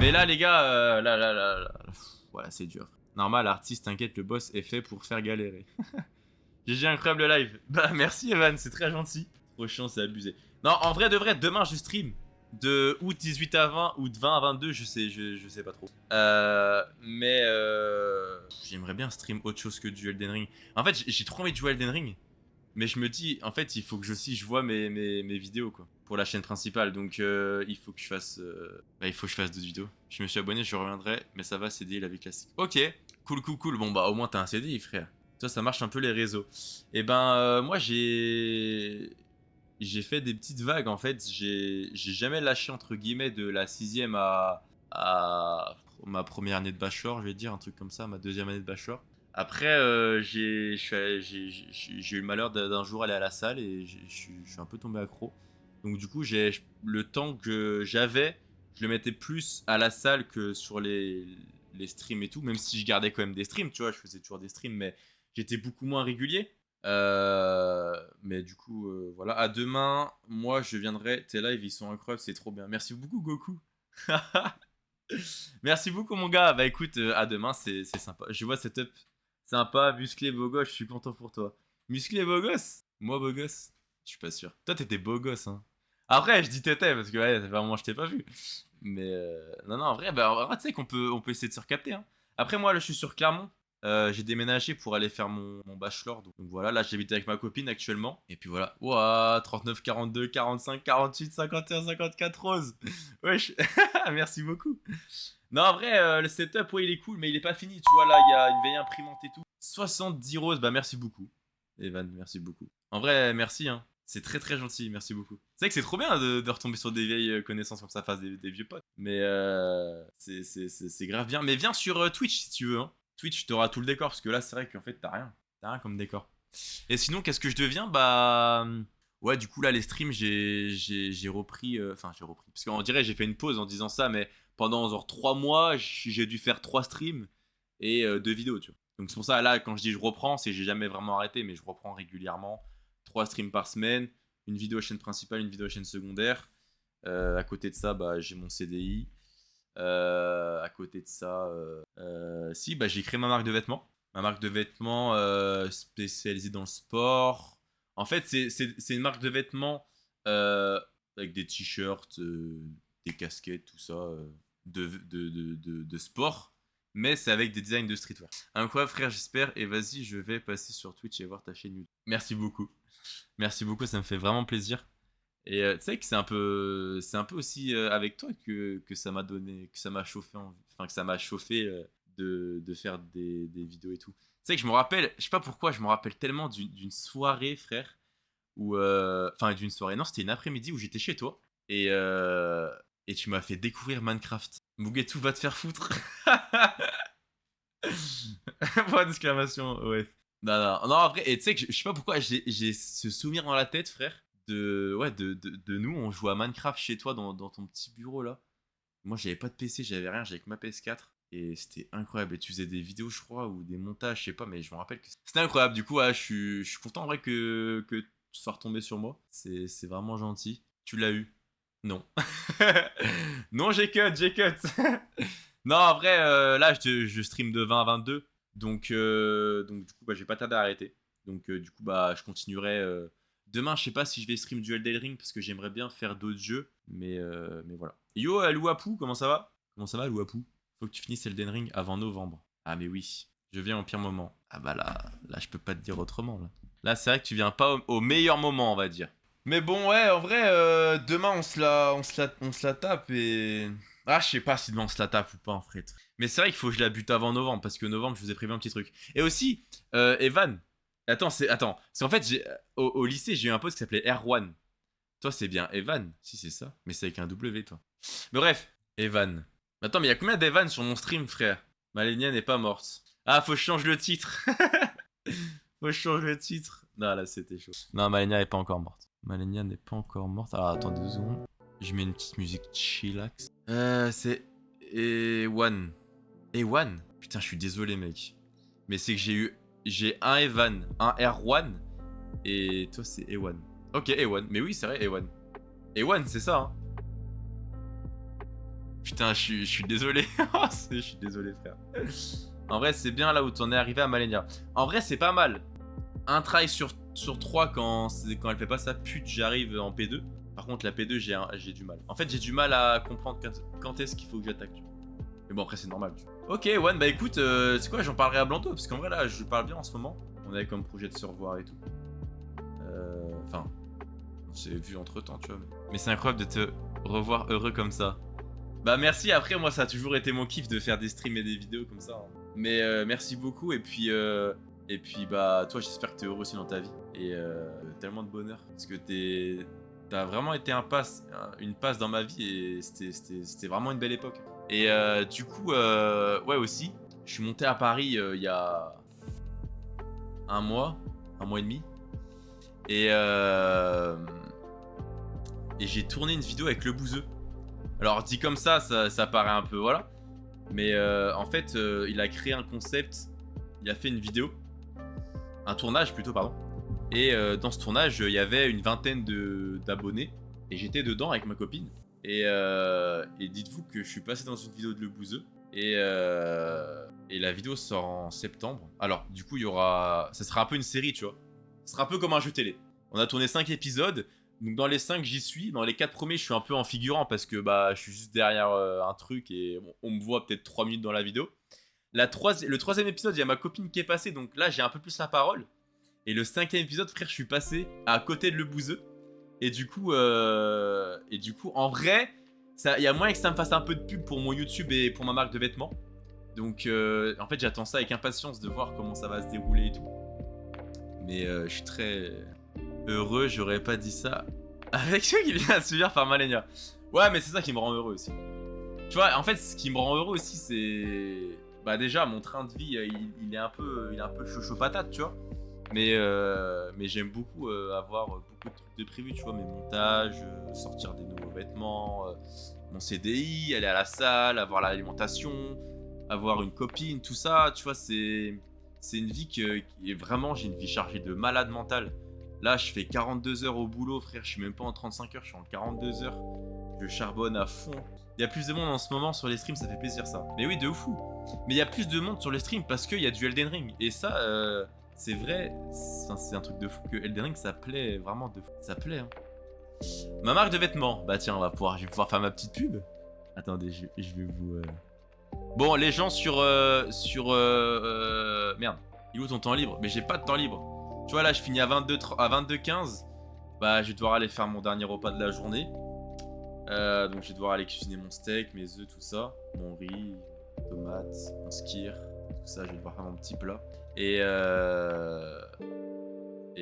Mais là, les gars, voilà, c'est dur. Normal, artiste, t'inquiète, le boss est fait pour faire galérer. GG, incroyable live. Bah, merci, Evan, c'est très gentil. Trop chiant, c'est abusé. Non, en vrai de vrai, demain, je stream. De août 18 à 20 ou de 20 à 22, je sais pas trop. J'aimerais bien stream autre chose que du Elden Ring. En fait, j'ai trop envie de jouer à Elden Ring. Mais je me dis, en fait, il faut que je vois mes vidéos, quoi. Pour la chaîne principale. Donc, il faut que je fasse... il faut que je fasse d'autres vidéos. Je me suis abonné, je reviendrai. Mais ça va, CDI, la vie classique. Ok, cool. Bon, bah, au moins, t'as un CDI, frère. Toi, ça marche un peu les réseaux. Et ben, moi, j'ai fait des petites vagues, en fait. J'ai jamais lâché, entre guillemets, de la 6ème à ma première année de bachelor, je vais dire, un truc comme ça, ma 2ème année de bachelor. Après, j'ai eu le malheur d'un jour aller à la salle et je suis un peu tombé accro. Donc du coup, le temps que j'avais, je le mettais plus à la salle que sur les streams et tout. Même si je gardais quand même des streams, tu vois, je faisais toujours des streams, mais j'étais beaucoup moins régulier. Mais du coup, voilà. À demain, moi, je viendrai. Tes lives, ils sont incroyables, c'est trop bien. Merci beaucoup, Goku. Merci beaucoup, mon gars. Bah écoute, à demain, c'est sympa. Je vois cette up sympa, musclé, beau gosse, je suis content pour toi. Musclé, beau gosse? Moi, beau gosse? Je suis pas sûr. Toi, t'étais beau gosse, hein. Après, je dis t'étais parce que ouais, vraiment, je t'ai pas vu. Mais non, en vrai, bah, en vrai, tu sais on peut essayer de se recapter, hein. Après, moi, là, je suis sur Clermont. J'ai déménagé pour aller faire mon bachelor. Donc voilà, là, j'habite avec ma copine actuellement. Et puis voilà. Ouah, 39, 42, 45, 48, 51, 54 roses. Wesh. Merci beaucoup. Non, en vrai, le setup, ouais, il est cool, mais il est pas fini. Tu vois, là, il y a une vieille imprimante et tout. 70 roses, bah merci beaucoup. Evan, merci beaucoup. En vrai, merci, hein. C'est très très gentil, merci beaucoup. C'est vrai que c'est trop bien de retomber sur des vieilles connaissances comme ça, face des vieux potes. Mais c'est grave bien. Mais viens sur Twitch si tu veux, hein. Twitch, t'auras tout le décor, parce que là, c'est vrai qu'en fait, t'as rien. T'as rien comme décor. Et sinon, qu'est-ce que je deviens? Bah... Ouais, du coup, là, les streams, j'ai repris... Enfin, j'ai repris. Parce qu'on dirait j'ai fait une pause en disant ça, mais pendant genre 3 mois, j'ai dû faire 3 streams et 2 vidéos, tu vois. Donc c'est pour ça, là, quand je dis je reprends, c'est que j'ai jamais vraiment arrêté, mais je reprends régulièrement. 3 streams par semaine, une vidéo chaîne principale, une vidéo chaîne secondaire. À côté de ça, bah, j'ai mon CDI. À côté de ça, si, bah, j'ai créé ma marque de vêtements. Ma marque de vêtements spécialisée dans le sport. En fait, c'est une marque de vêtements avec des t-shirts, des casquettes, tout ça, de sport. Mais c'est avec des designs de streetwear. Incroyable, frère, j'espère. Et vas-y, je vais passer sur Twitch et voir ta chaîne YouTube. Merci beaucoup. Merci beaucoup, ça me fait vraiment plaisir. Et tu sais que c'est un peu aussi avec toi que ça m'a donné, que ça m'a chauffé, enfin que ça m'a chauffé de faire des vidéos et tout. Tu sais que je me rappelle, je sais pas pourquoi, je me rappelle tellement d'une soirée, frère, où, enfin d'une soirée, non, c'était une après-midi où j'étais chez toi et tu m'as fait découvrir Minecraft. Mugetu va te faire foutre. Point d'exclamation, ouais. Non, en vrai, et tu sais que je sais pas pourquoi j'ai ce souvenir dans la tête, frère, de nous, on jouait à Minecraft chez toi dans ton petit bureau là. Moi, j'avais pas de PC, j'avais rien, j'avais que ma PS4. Et c'était incroyable. Et tu faisais des vidéos, je crois, ou des montages, je sais pas, mais je me rappelle que c'était incroyable. Du coup, ouais, je suis content en vrai que tu sois retombé sur moi. C'est vraiment gentil. Tu l'as eu? Non. Non, j'ai cut. Non, en vrai, là, je stream de 20 à 22. Donc du coup, bah, j'ai pas tardé à arrêter. Donc, du coup, bah, je continuerai. Demain, je sais pas si je vais stream du Elden Ring parce que j'aimerais bien faire d'autres jeux. Mais voilà. Yo, Louapou, comment ça va? Comment ça va, Louapou? Faut que tu finisses Elden Ring avant novembre. Ah, mais oui. Je viens au pire moment. Ah, bah là, je peux pas te dire autrement. Là, c'est vrai que tu viens pas au meilleur moment, on va dire. Mais bon, ouais, en vrai, demain, on se la tape et. Ah, je sais pas si demain on se la tape ou pas, en fait. Mais c'est vrai qu'il faut que je la bute avant novembre, parce que novembre, je vous ai prévu un petit truc. Et aussi, Evan, attends, c'est en fait, au lycée, j'ai eu un pote qui s'appelait Erwan. Toi, c'est bien Evan, si c'est ça, mais c'est avec un W, toi. Mais bref, Evan. Attends, mais il y a combien d'Evan sur mon stream, frère? Malenia n'est pas morte. Ah, faut que je change le titre. Faut que je change le titre. Non, là, c'était chaud. Non, Malenia n'est pas encore morte. Malenia n'est pas encore morte. Ah, attendez 2 secondes. Je mets une petite musique chillax. C'est Ewan. Ewan? Putain, je suis désolé, mec. Mais c'est que j'ai un Evan, un Erwan, et toi, c'est Ewan. Ok, Ewan. Mais oui, c'est vrai, Ewan. Ewan, c'est ça, hein. Putain, je suis désolé. Je suis désolé, frère. En vrai, c'est bien là où t'en es arrivé à Malenia. En vrai, c'est pas mal. Un try sur 3 quand elle fait pas sa pute, j'arrive en P2. Par contre, la P2, j'ai du mal. En fait, j'ai du mal à comprendre quand est-ce qu'il faut que j'attaque. Mais bon, après, c'est normal. Ok, One, bah écoute, c'est quoi, j'en parlerai à Blando. Parce qu'en vrai, là, je parle bien en ce moment. On avait comme projet de se revoir et tout. Enfin, on s'est vu entre temps, tu vois. Mais c'est incroyable de te revoir heureux comme ça. Bah merci, après moi ça a toujours été mon kiff de faire des streams et des vidéos comme ça. Hein. Mais merci beaucoup et puis bah toi j'espère que t'es heureux aussi dans ta vie. Et tellement de bonheur. Parce que t'as vraiment été une passe dans ma vie et c'était vraiment une belle époque. Et du coup, ouais aussi, je suis monté à Paris il y a un mois et demi. Et j'ai tourné une vidéo avec le Bouzeux. Alors dit comme ça paraît un peu voilà. Mais en fait, il a créé un concept, il a fait une vidéo, un tournage plutôt pardon. Et dans ce tournage, il y avait une vingtaine d'abonnés et j'étais dedans avec ma copine. Et dites-vous que je suis passé dans une vidéo de Le Bouzeux et la vidéo sort en septembre. Alors du coup, ça sera un peu une série, tu vois. Ça sera un peu comme un jeu télé. On a tourné 5 épisodes. Donc dans les 5 j'y suis, dans les 4 premiers je suis un peu en figurant parce que bah je suis juste derrière un truc et bon, on me voit peut-être 3 minutes dans la vidéo. Le 3e épisode il y a ma copine qui est passée donc là j'ai un peu plus la parole. Et le 5e épisode frère je suis passé à côté de Le Bouzeux. Et du coup en vrai il y a moyen que ça me fasse un peu de pub pour mon YouTube et pour ma marque de vêtements. Donc en fait j'attends ça avec impatience de voir comment ça va se dérouler et tout. Mais je suis très... heureux, j'aurais pas dit ça avec ceux qui viennent à se subir par Malenia. Ouais, mais c'est ça qui me rend heureux aussi. Tu vois, en fait, ce qui me rend heureux aussi, c'est... Bah déjà, mon train de vie, il est un peu chaud patate, tu vois. Mais j'aime beaucoup avoir beaucoup de trucs de prévu, tu vois. Mes montages, sortir des nouveaux vêtements, mon CDI, aller à la salle, avoir l'alimentation, avoir une copine, tout ça, tu vois, c'est une vie qui est vraiment... J'ai une vie chargée de malade mental. Là, je fais 42 heures au boulot, frère. Je suis même pas en 35 heures, je suis en 42 heures. Je charbonne à fond. Il y a plus de monde en ce moment sur les streams, ça fait plaisir ça. Mais oui, de fou. Mais il y a plus de monde sur les streams parce qu'il y a du Elden Ring. Et ça, c'est vrai. C'est un truc de fou que Elden Ring, ça plaît vraiment de fou. Ça plaît, hein. Ma marque de vêtements. Bah tiens, je vais pouvoir faire ma petite pub. Attendez, je vais vous... Bon, les gens merde. Il est où ton temps libre? Mais j'ai pas de temps libre. Tu vois, là, je finis à 22h15. Bah, je vais devoir aller faire mon dernier repas de la journée. Donc, je vais devoir aller cuisiner mon steak, mes œufs, tout ça. Mon riz, tomates, mon skyr, tout ça. Je vais devoir faire mon petit plat. Et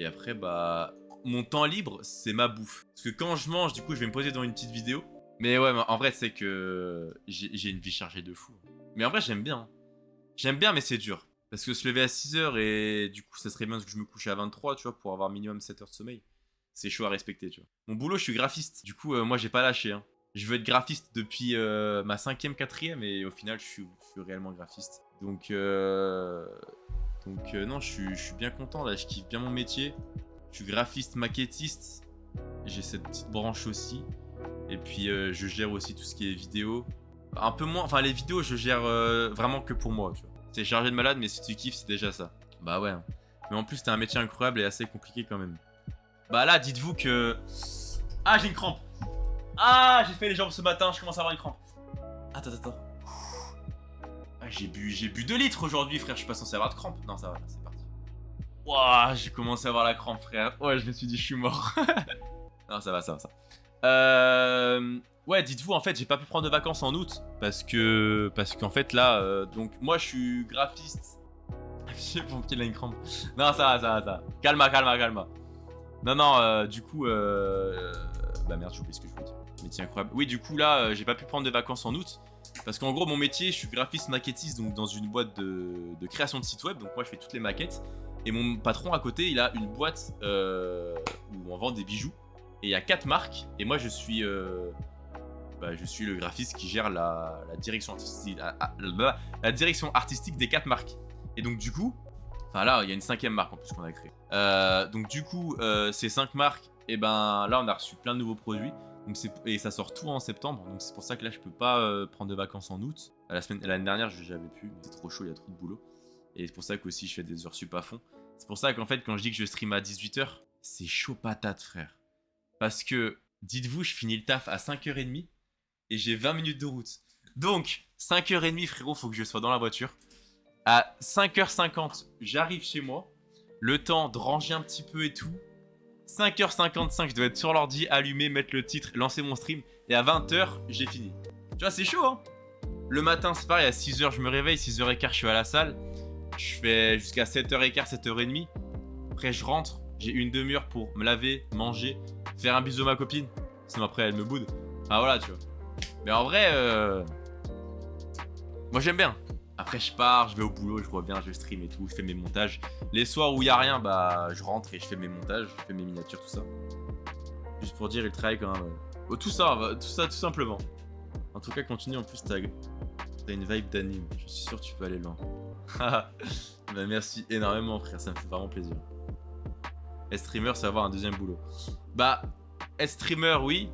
après, bah, mon temps libre, c'est ma bouffe. Parce que quand je mange, du coup, je vais me poser dans une petite vidéo. Mais ouais, en vrai, c'est que j'ai une vie chargée de fou. Mais en vrai, j'aime bien. J'aime bien, mais c'est dur. Parce que se lever à 6h et du coup ça serait bien que je me couche à 23, tu vois, pour avoir minimum 7 heures de sommeil. C'est chaud à respecter, tu vois. Mon boulot, je suis graphiste. Du coup, moi j'ai pas lâché. Hein. Je veux être graphiste depuis ma 5e, 4e et au final je suis réellement graphiste. Donc non, je suis bien content là, je kiffe bien mon métier. Je suis graphiste, maquettiste. J'ai cette petite branche aussi. Et puis je gère aussi tout ce qui est vidéo. Un peu moins, enfin les vidéos je gère vraiment que pour moi, tu vois. C'est chargé de malade, mais si tu kiffes, c'est déjà ça. Bah ouais. Mais en plus, c'est un métier incroyable et assez compliqué quand même. Bah là, dites-vous que... Ah, j'ai une crampe. Ah, j'ai fait les jambes ce matin, je commence à avoir une crampe. Attends. Ah, j'ai bu 2 litres aujourd'hui, frère. Je suis pas censé avoir de crampe. Non, ça va, là, c'est parti. Ouah, j'ai commencé à avoir la crampe, frère. Ouais, je me suis dit, je suis mort. Non, ça va. Ouais, dites-vous, en fait, j'ai pas pu prendre de vacances en août parce qu'en fait, là, donc moi, je suis graphiste. J'ai mon pied, il a une crampe. Non, ça va. Calma. Non, du coup, bah merde, j'ai oublié ce que je voulais dire. Métier incroyable. Oui, du coup, là, j'ai pas pu prendre de vacances en août parce qu'en gros, mon métier, je suis graphiste maquettiste, donc dans une boîte de création de site web. Donc moi, je fais toutes les maquettes. Et mon patron à côté, il a une boîte où on vend des bijoux. Et il y a 4 marques. Et moi, je suis le graphiste qui gère la direction artistique, la direction artistique des 4 marques. Et donc, du coup, enfin là, il y a une 5e marque en plus qu'on a créée. Donc, du coup, ces 5 marques, et ben là, on a reçu plein de nouveaux produits. Donc et ça sort tout en septembre. Donc c'est pour ça que là, je peux pas prendre de vacances en août. L'année dernière, j'avais pu. C'est trop chaud, il y a trop de boulot. Et c'est pour ça qu'aussi, je fais des heures sup à fond. C'est pour ça qu'en fait, quand je dis que je stream à 18h, c'est chaud patate, frère. Parce que, dites-vous, je finis le taf à 5h30 et j'ai 20 minutes de route. Donc, 5h30, frérot, faut que je sois dans la voiture. À 5h50, j'arrive chez moi. Le temps de ranger un petit peu et tout. 5h55, je dois être sur l'ordi, allumer, mettre le titre, lancer mon stream. Et à 20h, j'ai fini. Tu vois, c'est chaud, hein. Le matin, c'est pareil, à 6h, je me réveille. 6h15, je suis à la salle. Je fais jusqu'à 7h15, 7h30. Après, je rentre. J'ai une demi-heure pour me laver, manger, faire un bisou à ma copine. Sinon, après, elle me boude. Ah, voilà, tu vois. Mais en vrai, moi, j'aime bien. Après, je pars, je vais au boulot, je reviens, je stream et tout, je fais mes montages. Les soirs où il n'y a rien, bah, je rentre et je fais mes montages, je fais mes miniatures, tout ça. Juste pour dire, il travaille quand même. Oh, tout ça, tout simplement. En tout cas, continue. En plus, t'as une vibe d'anime. Je suis sûr que tu peux aller loin. Bah, merci énormément, frère. Ça me fait vraiment plaisir. S-streamer, c'est avoir un deuxième boulot. Bah, S-streamer, oui.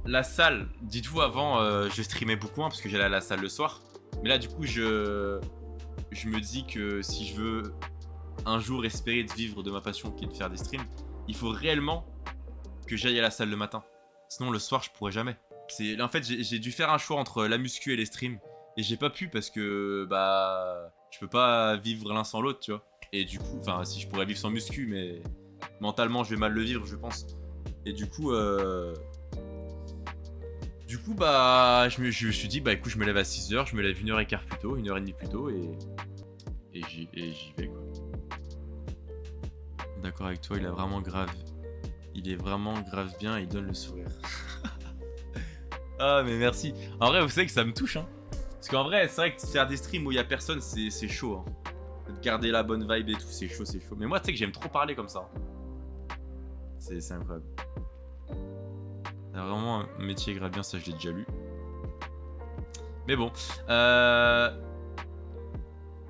La salle, dites-vous, avant, je streamais beaucoup, hein, parce que j'allais à la salle le soir. Mais là, du coup, je me dis que si je veux un jour espérer de vivre de ma passion qui est de faire des streams, il faut réellement que j'aille à la salle le matin. Sinon, le soir, je pourrais jamais. En fait, j'ai dû faire un choix entre la muscu et les streams. Et j'ai pas pu parce que, bah, je peux pas vivre l'un sans l'autre, tu vois. Et du coup, enfin, si je pourrais vivre sans muscu, mais mentalement, je vais mal le vivre, je pense. Et du coup, bah, je me suis dit, bah écoute, je me lève à 6h, je me lève 1h15 plus tôt, 1h30 plus tôt, et j'y vais, quoi. D'accord avec toi, il a vraiment grave. Il est vraiment grave bien, il donne le sourire. Ah, mais merci. En vrai, vous savez que ça me touche, hein. Parce qu'en vrai, c'est vrai que faire des streams où il y a personne, c'est chaud, hein. De garder la bonne vibe et tout, c'est chaud, c'est chaud. Mais moi, tu sais que j'aime trop parler comme ça. C'est incroyable. C'est vraiment un métier grave bien, ça je l'ai déjà lu. Mais bon, il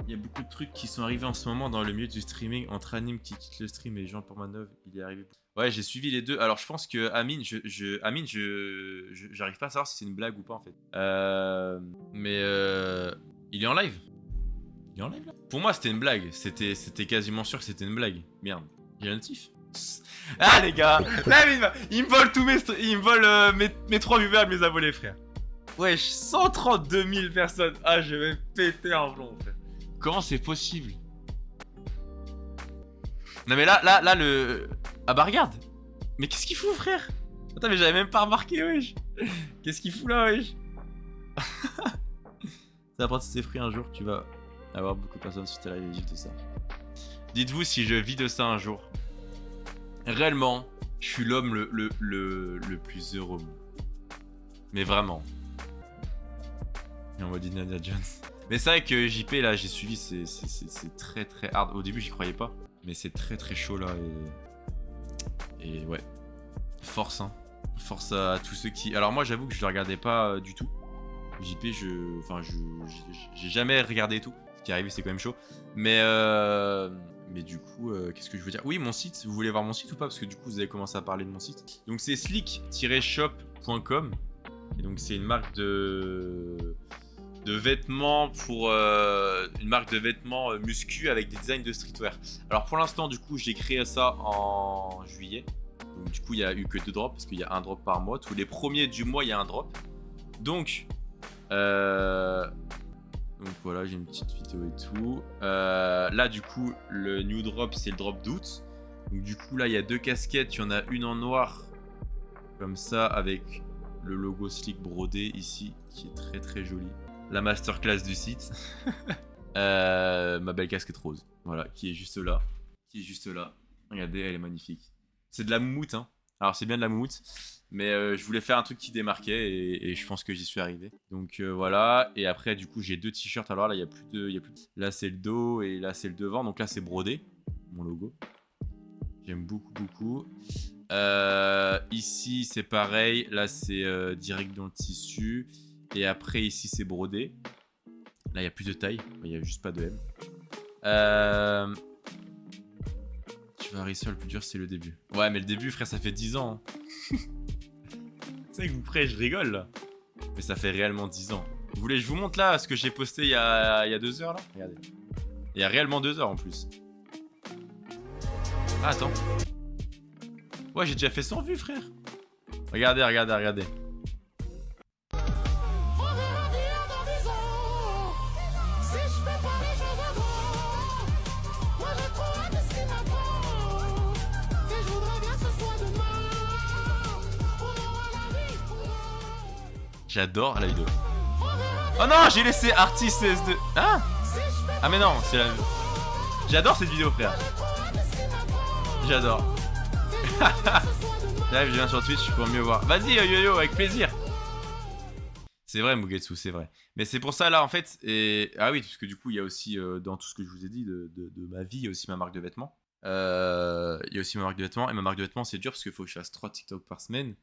y a beaucoup de trucs qui sont arrivés en ce moment dans le milieu du streaming. Entre Anime qui quitte le stream et Jean Pormanov, il est arrivé. Ouais, j'ai suivi les deux. Alors je pense que Amine, j'arrive pas à savoir si c'est une blague ou pas en fait. Mais il est en live. Il est en live là. Pour moi c'était une blague. C'était quasiment sûr que c'était une blague. Merde. Il y a un notif. Ah les gars, là il me vole tous il me vole mes 3 viewers, mes abonnés, frère. Wesh, 132 000 personnes. Ah, je vais péter un plomb, frère. Comment c'est possible? Non mais là le... Ah bah regarde. Mais qu'est-ce qu'il fout, frère? Attends, mais j'avais même pas remarqué, wesh. Qu'est-ce qu'il fout là, wesh? Ça va prendre ses fruits un jour, tu vas avoir beaucoup de personnes sur tes lives et vivre de ça. Dites-vous si je vis de ça un jour. Réellement, je suis l'homme le plus heureux. Mais vraiment. Et en mode Indiana Jones. Mais c'est vrai que JP là, j'ai suivi, c'est très très hard. Au début, j'y croyais pas. Mais c'est très très chaud là. Et ouais. Force, hein. Force à tous ceux qui. Alors, moi, j'avoue que je le regardais pas du tout. JP, j'ai jamais regardé tout. Ce qui est arrivé, c'est quand même chaud. Mais du coup, qu'est-ce que je veux dire? Oui, mon site, vous voulez voir mon site ou pas? Parce que du coup, vous avez commencé à parler de mon site. Donc, c'est slick-shop.com. Et donc, c'est une marque de vêtements pour... une marque de vêtements muscu avec des designs de streetwear. Alors, pour l'instant, du coup, j'ai créé ça en juillet. Donc, du coup, il n'y a eu que 2 drops parce qu'il y a un drop par mois. Tous les premiers du mois, il y a un drop. Donc voilà, j'ai une petite vidéo et tout. Là, du coup, le new drop, c'est le drop d'août. Donc du coup, là, il y a 2 casquettes. Il y en a une en noir, comme ça, avec le logo Slick brodé ici, qui est très très joli. La masterclass du site. Ma belle casquette rose, voilà, qui est juste là. Regardez, elle est magnifique. C'est de la moumoute, hein. Alors, c'est bien de la moumoute. Mais je voulais faire un truc qui démarquait et je pense que j'y suis arrivé. Donc voilà. Et après, du coup, j'ai 2 t-shirts. Alors là, il y a plus de... Là, c'est le dos et là, c'est le devant. Donc là, c'est brodé. Mon logo. J'aime beaucoup, beaucoup. Ici, c'est pareil. Là, c'est direct dans le tissu. Et après, ici, c'est brodé. Là, il n'y a plus de taille. Il n'y a juste pas de M. Tu vas réussir, le plus dur, c'est le début. Ouais, mais le début, frère, ça fait 10 ans. Hein. C'est que vous frère, je rigole là. Mais ça fait réellement 10 ans. Vous voulez que je vous montre là ce que j'ai posté il y a 2 heures là? Regardez. Il y a réellement 2 heures en plus. Ah, attends. Ouais, j'ai déjà fait 100 vues, frère. Regardez, regardez, regardez. J'adore la vidéo. Oh non, j'ai laissé Artist S2. Hein? Ah mais non, c'est la... J'adore cette vidéo, frère. J'adore. Là, je viens sur Twitch pour mieux voir. Vas-y, yo-yo, avec plaisir. C'est vrai, Mugetsu, c'est vrai. Mais c'est pour ça, là, en fait... Et... Ah oui, parce que du coup, il y a aussi, dans tout ce que je vous ai dit de ma vie, il y a aussi ma marque de vêtements. Il y a aussi ma marque de vêtements. Et ma marque de vêtements, c'est dur parce qu'il faut que je fasse 3 TikTok par semaine.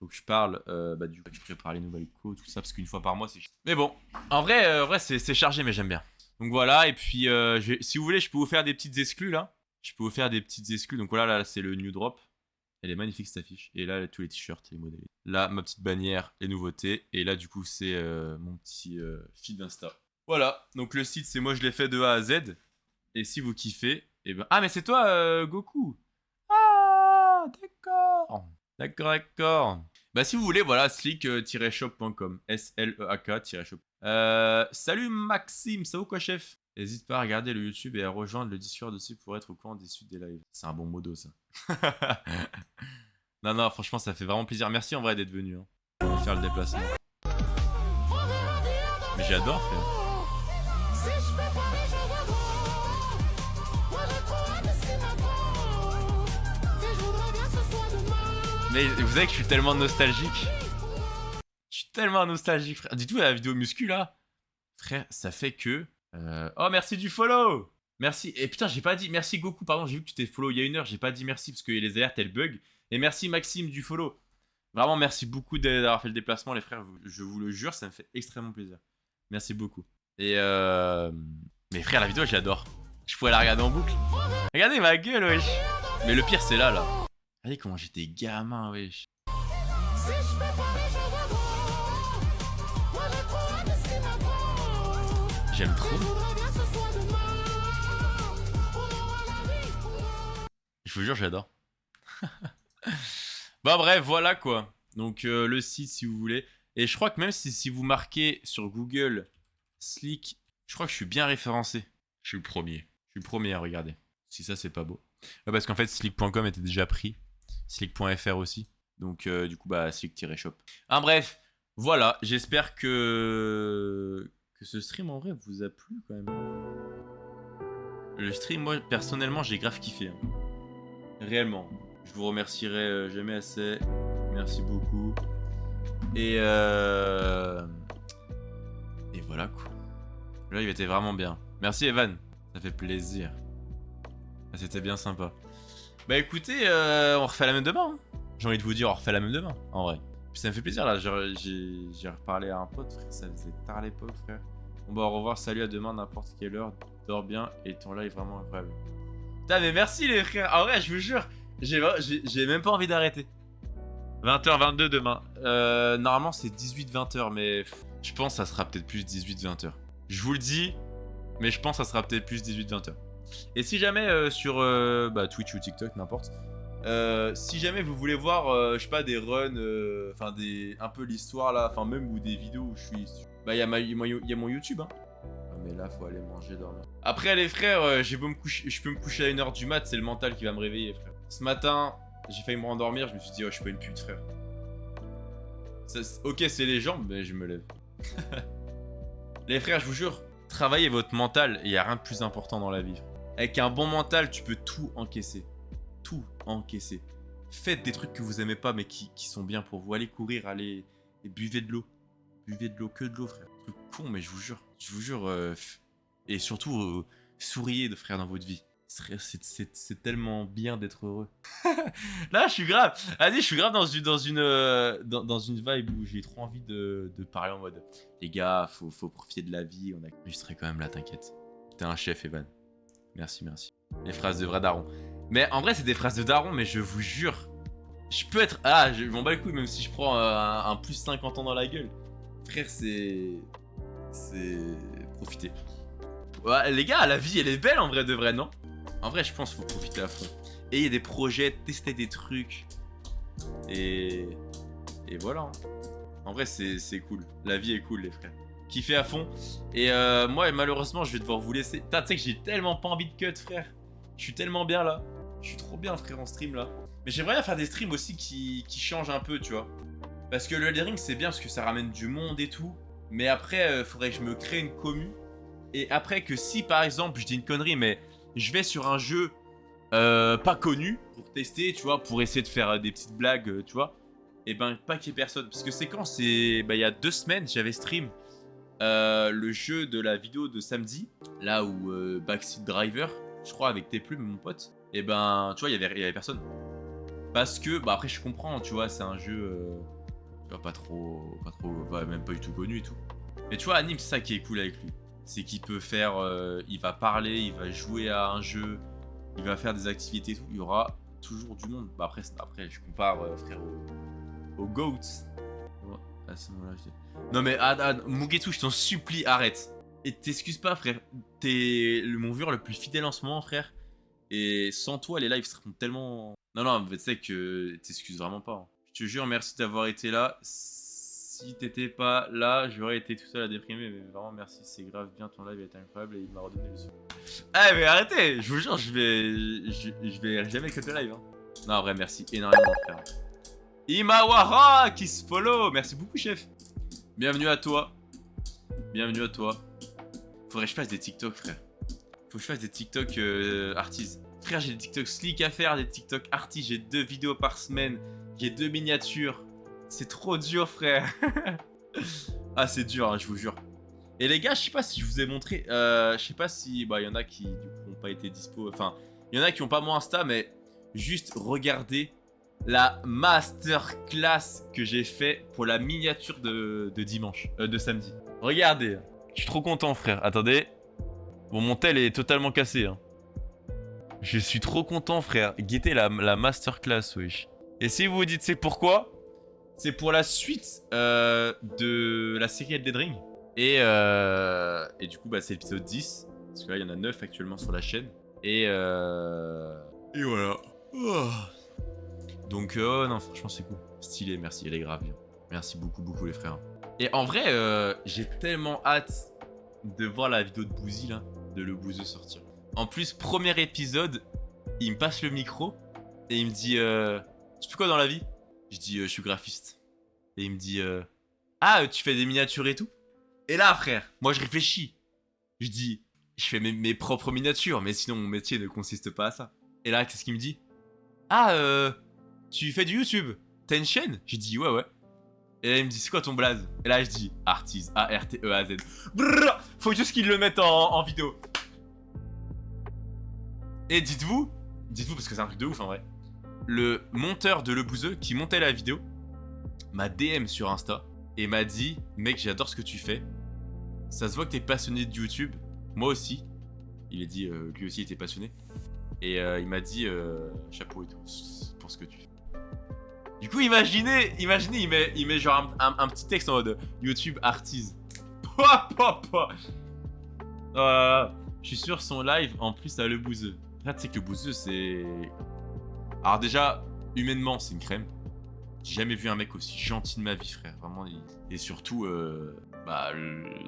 Faut que je parle, du coup, que je prépare les nouvelles co, tout ça, parce qu'une fois par mois, c'est... Mais bon, en vrai c'est chargé, mais j'aime bien. Donc voilà, et puis, si vous voulez, je peux vous faire des petites exclus, là. Je peux vous faire des petites exclus. Donc voilà, là, c'est le new drop. Elle est magnifique, cette affiche. Et là, tous les t-shirts, les modèles. Là, ma petite bannière, les nouveautés. Et là, du coup, c'est mon petit feed d'Insta. Voilà, donc le site, c'est moi, je l'ai fait de A à Z. Et si vous kiffez, et ben... Ah, mais c'est toi, Goku. Ah, d'accord. D'accord, d'accord. Bah si vous voulez, voilà, sleek-shop.com. S-L-E-A-K-shop. Salut Maxime, ça va ou quoi chef? N'hésite pas à regarder le YouTube et à rejoindre le Discord aussi pour être au courant des suites des lives. C'est un bon modo ça. Non, non, franchement ça fait vraiment plaisir. Merci en vrai d'être venu. Hein. On va faire le déplacement. Mais j'adore frère. Mais vous savez que je suis tellement nostalgique. Je suis tellement nostalgique, frère. Dis-toi, la vidéo muscu là. Frère, ça fait que... Oh, merci du follow. Merci. Et putain, j'ai pas dit... Merci Goku, pardon, j'ai vu que tu t'es follow il y a 1 heure. J'ai pas dit merci parce que les alertes, elles bug. Et merci Maxime du follow. Vraiment, merci beaucoup d'avoir fait le déplacement, les frères. Je vous le jure, ça me fait extrêmement plaisir. Merci beaucoup. Et Mais frère, la vidéo, j'adore. Je pourrais la regarder en boucle. Regardez ma gueule, wesh. Mais le pire, c'est là. Regardez comment j'étais gamin, wesh. J'aime trop. Je vous jure, j'adore. Bah bref, voilà quoi. Donc le site si vous voulez. Et je crois que même si vous marquez sur Google Sleek, je crois que je suis bien référencé. Je suis le premier. Je suis le premier à regarder. Si ça, c'est pas beau. Ouais, parce qu'en fait, sleek.com était déjà pris. Sleek.fr aussi. Donc du coup, bah, sleek-shop. Bref, voilà. J'espère que ce stream, en vrai, vous a plu quand même. Le stream, moi, personnellement, j'ai grave kiffé. Hein. Réellement. Je vous remercierai jamais assez. Merci beaucoup. Et voilà, quoi. Le live était vraiment bien. Merci, Evan. Ça fait plaisir. C'était bien sympa. Bah écoutez, on refait la même demain. Hein. J'ai envie de vous dire, on refait la même demain, en vrai. Puis ça me fait plaisir, là. J'ai reparlé à un pote, frère. Ça faisait tard à l'époque, frère. Bon bah au revoir, salut, à demain, n'importe quelle heure. Dors bien et ton live vraiment incroyable. Putain, mais merci les frères. En vrai, je vous jure, j'ai même pas envie d'arrêter. 20h22 demain. Normalement, c'est 18-20h, mais je pense que ça sera peut-être plus 18-20h. Je vous le dis, mais je pense que ça sera peut-être plus 18-20h. Et si jamais sur Twitch ou TikTok, n'importe, si jamais vous voulez voir, je sais pas, des runs, enfin un peu l'histoire là, enfin même ou des vidéos où je suis, bah il y a mon YouTube. Hein. Ah, mais là, faut aller manger, dormir. Après les frères, je peux me coucher à 1h du mat, c'est le mental qui va me réveiller, frère. Ce matin, j'ai failli me rendormir, je me suis dit, oh, je suis pas une pute, frère. Ok, c'est les jambes, mais je me lève. Les frères, je vous jure, travaillez votre mental, il n'y a rien de plus important dans la vie. Avec un bon mental, tu peux tout encaisser. Tout encaisser. Faites des trucs que vous aimez pas, mais qui sont bien pour vous. Allez courir, allez et buvez de l'eau. Buvez de l'eau, que de l'eau, frère. Truc con, mais je vous jure. Et surtout, souriez, de frère, dans votre vie. C'est tellement bien d'être heureux. Là, je suis grave. Allez, je suis grave dans une vibe où j'ai trop envie de parler en mode les gars, faut profiter de la vie. Je serai quand même là, t'inquiète. T'es un chef, Evan. Merci. Les phrases de vrai daron. Mais en vrai, c'est des phrases de daron, mais je vous jure, Je peux être... Ah, je m'en bats les couilles, même si je prends un plus 50 ans dans la gueule. Frère, c'est... Profiter. Ouais, les gars, la vie, elle est belle en vrai de vrai, non? En vrai, je pense qu'il faut profiter à fond. Et il y a des projets, tester des trucs. Et voilà. Hein. En vrai, c'est cool. La vie est cool, les frères. Kiffez à fond. Et moi, malheureusement, je vais devoir vous laisser. Putain, tu sais que j'ai tellement pas envie de cut, frère. Je suis tellement bien là. Je suis trop bien, frère, en stream là. Mais j'aimerais bien faire des streams aussi qui changent un peu, tu vois. Parce que le Elden Ring, c'est bien parce que ça ramène du monde et tout. Mais après, faudrait que je me crée une commu. Et après, que si par exemple, je dis une connerie, mais je vais sur un jeu pas connu pour tester, tu vois, pour essayer de faire des petites blagues, tu vois. Et ben, pas qu'il y ait personne. Parce que c'est quand c'est. Bah, il y a 2 semaines, j'avais stream le jeu de la vidéo de samedi. Là où Backseat Driver, je crois, avec tes plumes, mon pote. Et ben, tu vois, il y avait personne. Parce que, bah après, je comprends, tu vois, c'est un jeu. Tu vois, pas trop. Ouais, même pas du tout connu et tout. Mais tu vois, Anime, c'est ça qui est cool avec lui. C'est qu'il peut faire. Il va parler, il va jouer à un jeu, il va faire des activités et tout. Il y aura toujours du monde. Bah après je compare, frère, au GOAT. Ouais, à ce moment-là, non mais Mugetu, je t'en supplie, arrête. Et t'excuses pas, frère. T'es mon viewer le plus fidèle en ce moment, frère. Et sans toi, les lives seront tellement. Non, mais tu sais que t'excuses vraiment pas. Hein. Je te jure, merci d'avoir été là. Si t'étais pas là, j'aurais été tout seul à déprimer. Mais vraiment, merci, c'est grave bien. Ton live est incroyable et il m'a redonné le souffle. Eh, mais arrêtez! Je vous jure, je vais jamais cut le live. Hein. Non, en vrai, merci énormément, frère. Imawara qui se follow. Merci beaucoup, chef. Bienvenue à toi. Bienvenue à toi. Faudrait que je fasse des TikTok, frère. Faut que je fasse des TikTok artistes. Frère, j'ai des TikTok slick à faire, des TikTok artistes. J'ai 2 vidéos par semaine. J'ai 2 miniatures. C'est trop dur, frère. Ah, c'est dur, hein, je vous jure. Et les gars, je sais pas si je vous ai montré. Je sais pas si. Bah, il y en a qui, du coup, n'ont pas été dispo. Enfin, il y en a qui ont pas mon Insta, mais juste regardez la masterclass que j'ai fait pour la miniature de dimanche. De samedi. Regardez. Je suis trop content, frère. Attendez. Bon, mon tel est totalement cassé. Hein. Je suis trop content, frère. Guettez la masterclass, wesh. Et si vous vous dites c'est pourquoi, c'est pour la suite de la série Elden Ring. Et du coup, bah, c'est l'épisode 10. Parce que là, il y en a 9 actuellement sur la chaîne. Et voilà. Oh. Donc, non, franchement, c'est cool. Stylé, merci. Elle est grave bien. Merci beaucoup, les frères. Et en vrai, j'ai tellement hâte de voir la vidéo de Bouzy, là. De le Bouzeux sortir. En plus, premier épisode, il me passe le micro. Et il me dit, tu fais quoi dans la vie? Je dis, je suis graphiste. Et il me dit, ah, tu fais des miniatures et tout? Et là, frère, moi je réfléchis. Je dis, je fais mes propres miniatures, mais sinon mon métier ne consiste pas à ça. Et là, qu'est-ce qu'il me dit? Ah, tu fais du YouTube? T'as une chaîne? J'ai dit, ouais. Et là, il me dit, c'est quoi ton blaze? Et là, je dis, Artise, A-R-T-E-A-Z. Brrr, faut juste qu'il le mette en vidéo. Et dites-vous, parce que c'est un truc de ouf en vrai. Le monteur de Le Bouzeux qui montait la vidéo m'a DM sur Insta et m'a dit, mec, j'adore ce que tu fais. Ça se voit que t'es passionné de YouTube. Moi aussi. Il a dit, lui aussi était passionné. Et il m'a dit, chapeau et tout pour ce que tu fais. Du coup, imaginez, il met genre un petit texte en mode YouTube Artise. Je suis sur son live en plus à Le Bouzeux. Là, tu sais que Le Bouzeux, c'est. Alors, déjà, humainement, c'est une crème. J'ai jamais vu un mec aussi gentil de ma vie, frère. Vraiment. Et surtout,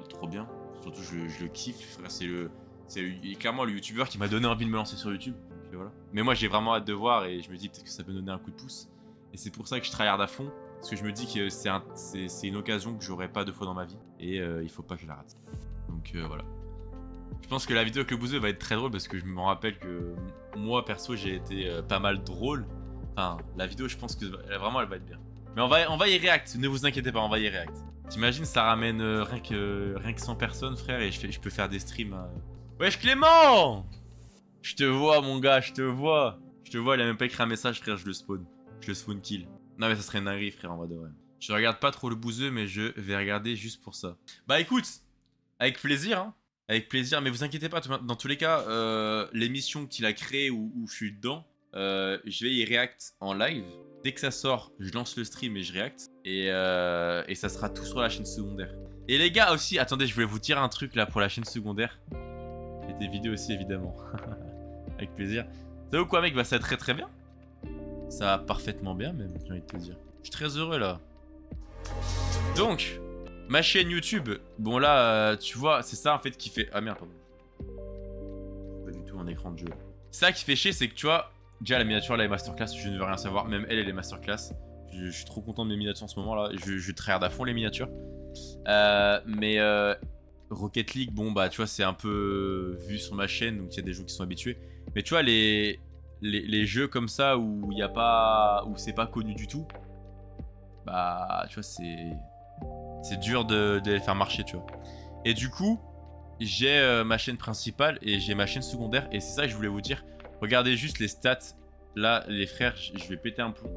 trop bien. Surtout, je le kiffe, frère. Il est clairement le youtubeur qui m'a donné envie de me lancer sur YouTube. Donc, voilà. Mais moi, j'ai vraiment hâte de voir et je me dis peut-être que ça peut donner un coup de pouce. Et c'est pour ça que je tryhard à fond. Parce que je me dis que c'est une occasion que j'aurai pas 2 fois dans ma vie. Et il faut pas que je la rate. Donc, voilà. Je pense que la vidéo avec Le Bouzeux va être très drôle parce que je me rappelle que moi, perso, j'ai été pas mal drôle. Enfin, la vidéo, je pense que vraiment, elle va être bien. Mais on va y react, ne vous inquiétez pas, on va y react. T'imagines, ça ramène rien que 100 personnes, frère, et je peux faire des streams. Wesh, Clément! Je te vois, mon gars, je te vois. Il a même pas écrit un message, frère, je le spawn kill. Non, mais ça serait une dinguerie, frère, en vrai de vrai. Je regarde pas trop Le Bouzeux, mais je vais regarder juste pour ça. Bah écoute, avec plaisir, hein. Avec plaisir, mais vous inquiétez pas, dans tous les cas, l'émission qu'il a créée où je suis dedans, je vais y react en live. Dès que ça sort, je lance le stream et je react. Et ça sera tout sur la chaîne secondaire. Et les gars aussi, attendez, je voulais vous dire un truc là pour la chaîne secondaire. Et des vidéos aussi évidemment. Avec plaisir. Ça ou quoi mec, bah ça va très très bien. Ça va parfaitement bien même, j'ai envie de te dire. Je suis très heureux là. Donc, ma chaîne YouTube, bon là, tu vois, c'est ça en fait qui fait... Ah merde, pardon. Pas du tout un écran de jeu. Ça qui fait chier, c'est que tu vois, déjà la miniature, là, les masterclass, je ne veux rien savoir. Même elle et les masterclass. Je suis trop content de mes miniatures en ce moment là. Je tryhard à fond les miniatures. Mais Rocket League, bon bah tu vois, c'est un peu vu sur ma chaîne, donc il y a des gens qui sont habitués. Mais tu vois, les jeux comme ça où il y a pas, où c'est pas connu du tout, bah tu vois, c'est dur de les faire marcher, tu vois. Et du coup, j'ai ma chaîne principale et j'ai ma chaîne secondaire, et c'est ça que je voulais vous dire. Regardez juste les stats. Là, les frères, je vais péter un plomb.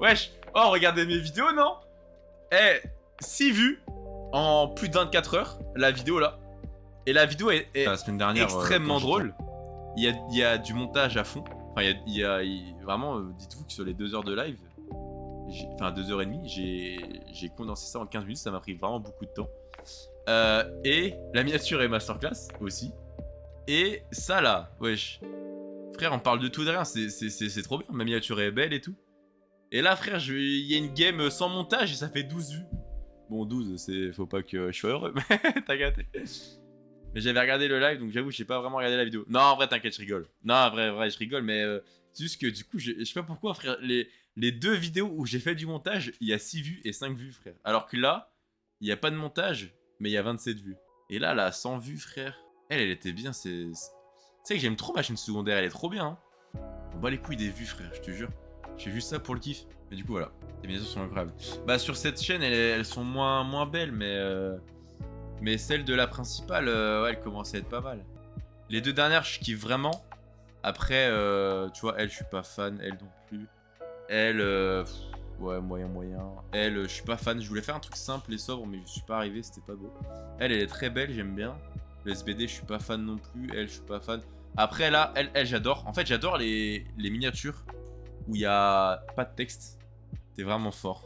Wesh. Oh, regardez mes vidéos, non? Eh, 6 vues en plus de 24 heures, la vidéo là. Et la vidéo est la semaine dernière, extrêmement drôle. Il y a du montage à fond. Enfin, vraiment, dites-vous que sur les 2 heures de live, enfin 2h30, j'ai condensé ça en 15 minutes. Ça m'a pris vraiment beaucoup de temps. Et la miniature est masterclass aussi. Et ça là, wesh. Frère, on parle de tout et de rien, c'est trop bien. Ma miniature est belle et tout. Et là, frère, il y a une game sans montage et ça fait 12 vues. Bon, 12, faut pas que je sois heureux, mais t'as gâté. Mais j'avais regardé le live, donc j'avoue, j'ai pas vraiment regardé la vidéo. Non, en vrai, t'inquiète, je rigole. Non, en vrai, je rigole, mais c'est juste que du coup, je sais pas pourquoi, frère. Les 2 vidéos où j'ai fait du montage, il y a 6 vues et 5 vues, frère. Alors que là, il y a pas de montage, mais il y a 27 vues. Et là, 100 vues, frère. Elle était bien, Tu sais que j'aime trop ma chaîne secondaire, elle est trop bien. Hein. On bat les couilles des vues, frère, je te jure. J'ai juste ça pour le kiff. Mais du coup, voilà. Les miniatures sont incroyables. Bah, sur cette chaîne, elles sont moins belles, mais celle de la principale, ouais, elle commence à être pas mal. Les 2 dernières, je kiffe vraiment. Après, tu vois, elle, je suis pas fan. Elle non plus. Elle, ouais, moyen. Elle, je suis pas fan. Je voulais faire un truc simple et sobre, mais je suis pas arrivé, c'était pas beau. Elle est très belle, j'aime bien. Le SBD, je suis pas fan non plus. Elle, je suis pas fan. Après, là, elle j'adore. En fait, j'adore les miniatures où il y a pas de texte. T'es vraiment fort.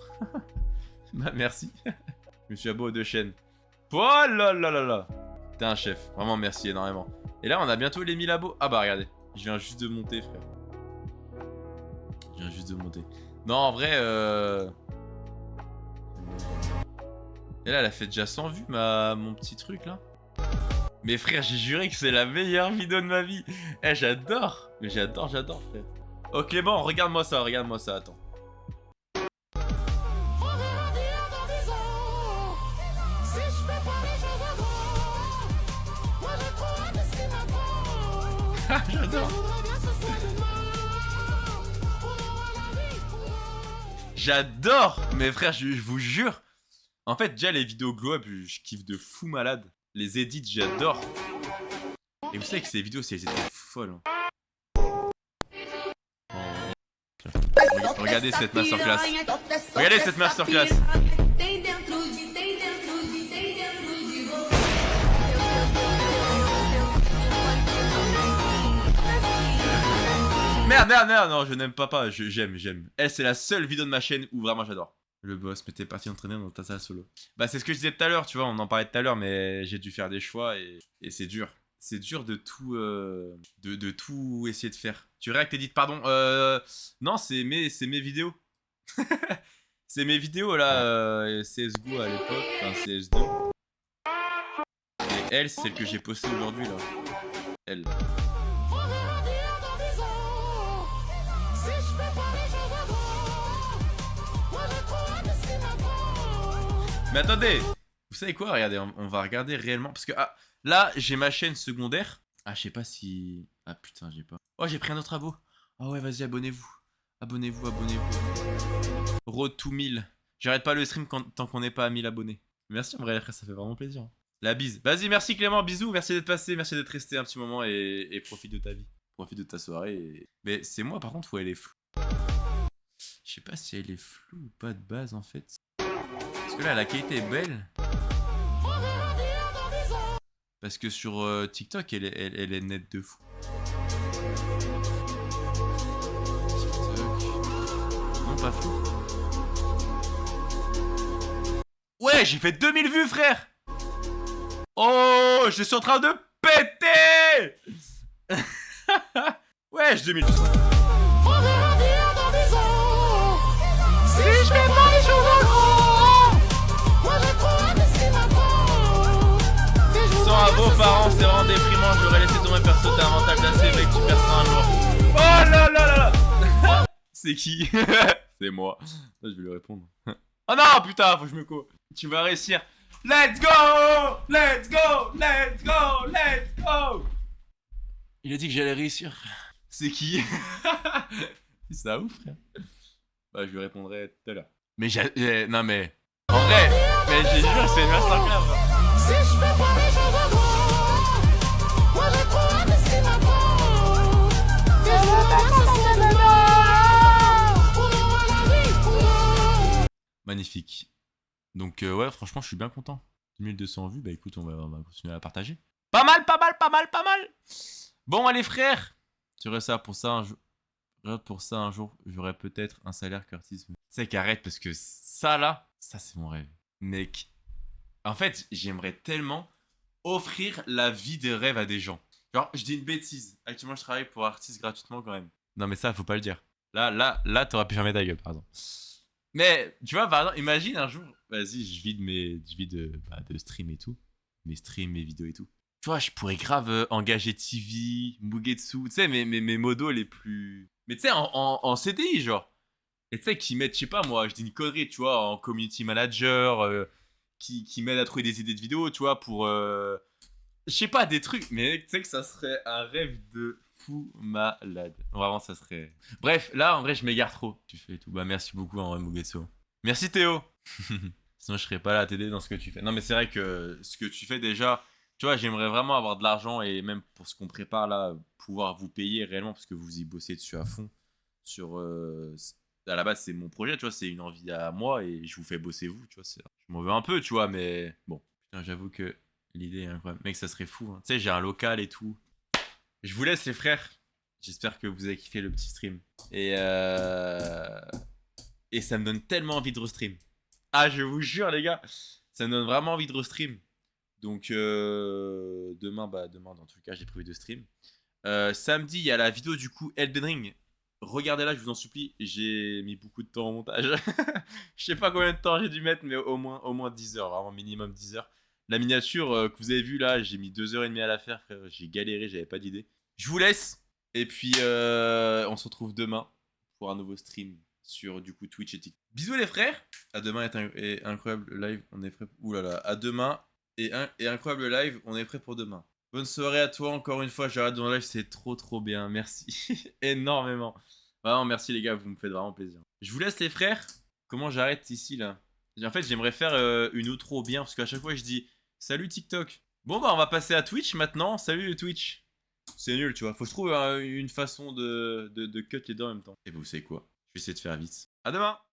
Bah, merci. Je me suis abonné aux 2 chaînes. Oh là là là là. T'es un chef. Vraiment, merci énormément. Et là, on a bientôt les 1000 abos. Ah bah, regardez. Je viens juste de monter, frère. Je viens juste de monter. Non, en vrai, Et là, elle a fait déjà 100 vues, mon petit truc, là. Mais frère, j'ai juré que c'est la meilleure vidéo de ma vie. Eh, j'adore. Mais j'adore, frère. Oh Clément, regarde-moi ça, attends. J'adore. J'adore. Mais frère, je vous jure. En fait, déjà les vidéos glow up, je kiffe de fou malade. Les edits, j'adore. Et vous savez que ces vidéos, elles étaient folles. Regardez cette masterclass. Regardez cette masterclass. Merde, non, je n'aime pas, j'aime. Elle, c'est la seule vidéo de ma chaîne où vraiment j'adore. Le boss, mais t'es parti entraîner dans ta salle solo. Bah, c'est ce que je disais tout à l'heure, tu vois, on en parlait tout à l'heure, mais j'ai dû faire des choix et c'est dur. C'est dur de tout, de tout essayer de faire. Tu réactes, Edith, pardon. Non, c'est mes vidéos. C'est mes vidéos là, CSGO à l'époque, enfin CS2. Et elle, c'est celle que j'ai postée aujourd'hui là. Elle. Mais attendez, vous savez quoi? Regardez, on va regarder réellement. Parce que là, j'ai ma chaîne secondaire. Ah, je sais pas si... Ah putain, j'ai pas. Oh, j'ai pris un autre abo. Oh ouais, vas-y, abonnez-vous. Abonnez-vous. Road to 1000. J'arrête pas le stream tant qu'on n'est pas à 1000 abonnés. Merci en vrai, les frères, ça fait vraiment plaisir. La bise. Vas-y, merci Clément, bisous. Merci d'être passé, merci d'être resté un petit moment et profite de ta vie. Profite de ta soirée. Mais c'est moi, par contre, où elle est floue. Je sais pas si elle est floue ou pas de base en fait. Parce que là, la qualité est belle. Parce que sur TikTok, elle est nette de fou. TikTok. Non, pas fou. Ouais, j'ai fait 2000 vues, frère. Oh, je suis en train de péter. Ouais, j'ai 2000 vues. On verra bien dans 10 ans. Si je fais pas les choses en grand, moi j'ai trop hâte de ce qui m'attend. Et je Sans à vos parents, c'est vraiment déprimant. J'aurais laissé tomber perso, t'as un mental glacé, mec, tu perds ça un jour. Oh là là là là. C'est qui? C'est moi. Là, je vais lui répondre. Oh non, putain, faut que je me co. Tu vas réussir. Let's go! Let's go! Let's go! Let's go! Il a dit que j'allais réussir. C'est qui? C'est ça ouf, frère. Bah, je lui répondrai tout à l'heure. Mais non, mais. En vrai, mais j'ai jure, c'est une masterclass. si je fais pas les choses en grand, moi j'ai trop hâte de ce qui m'attend. Et je veux pas que ça soit demain. On aura la vie pour nous. Magnifique. Donc, ouais, franchement, je suis bien content. 1200 vues, bah écoute, on va continuer à la partager. Pas mal, pas mal, pas mal, pas mal. Bon, allez, frère. Tu aurais ça pour ça un jour. Pour ça, un jour, j'aurais peut-être un salaire Curtis. Tu sais qu'arrête, parce que ça, là, ça, c'est mon rêve. Mec, en fait, j'aimerais tellement offrir la vie des rêves à des gens. Genre, je dis une bêtise. Actuellement, je travaille pour Artis gratuitement quand même. Non, mais ça, faut pas le dire. Là, t'aurais pu fermer ta gueule, par exemple. Mais, tu vois, par exemple, imagine un jour, vas-y, je vis de stream et tout. Mes streams, mes vidéos et tout. Tu vois, je pourrais grave engager TV, Mugetsu, tu sais, mes modos les plus... Mais tu sais, en CDI, genre. Et tu sais, qui m'aident, je sais pas moi, je dis une connerie, tu vois, en community manager, qui m'aident à trouver des idées de vidéos, tu vois, pour... Je sais pas, des trucs, mais tu sais que ça serait un rêve de fou malade. Vraiment, ça serait... Bref, là, en vrai, je m'égare trop. Tu fais tout. Bah, merci beaucoup, en vrai, Mugetsu. Merci, Théo. Sinon, je serais pas là à t'aider dans ce que tu fais. Non, mais c'est vrai que ce que tu fais déjà... Tu vois, j'aimerais vraiment avoir de l'argent et même pour ce qu'on prépare là, pouvoir vous payer réellement parce que vous y bossez dessus à fond. À la base, c'est mon projet, tu vois, c'est une envie à moi et je vous fais bosser vous, tu vois. Je m'en veux un peu, tu vois, mais bon. Putain, j'avoue que l'idée est incroyable. Mec, ça serait fou. Hein. Tu sais, j'ai un local et tout. Je vous laisse, les frères. J'espère que vous avez kiffé le petit stream. Et ça me donne tellement envie de restream. Ah, je vous jure, les gars, ça me donne vraiment envie de restream. Donc demain dans tout cas j'ai prévu de stream. Samedi il y a la vidéo du coup Elden Ring. Regardez-la, je vous en supplie. J'ai mis beaucoup de temps au montage. Je sais pas combien de temps j'ai dû mettre, mais au moins 10 heures, vraiment minimum 10 heures. La miniature que vous avez vue là, j'ai mis 2h30 à la faire, frère. J'ai galéré, j'avais pas d'idée. Je vous laisse. Et puis on se retrouve demain pour un nouveau stream sur du coup Twitch et TikTok. Bisous les frères. À demain et incroyable live. On est prêt. Ouh là là. À demain. Et incroyable live, on est prêt pour demain. Bonne soirée à toi, encore une fois, j'arrête dans le live, c'est trop bien, merci énormément. Vraiment, merci les gars, vous me faites vraiment plaisir. Je vous laisse les frères, comment j'arrête ici là? En fait, j'aimerais faire une outro bien, parce qu'à chaque fois je dis « Salut TikTok ». Bon bah on va passer à Twitch maintenant, salut Twitch. C'est nul, tu vois, faut que je trouve une façon de cut les deux en même temps. Et vous savez quoi? Je vais essayer de faire vite. À demain.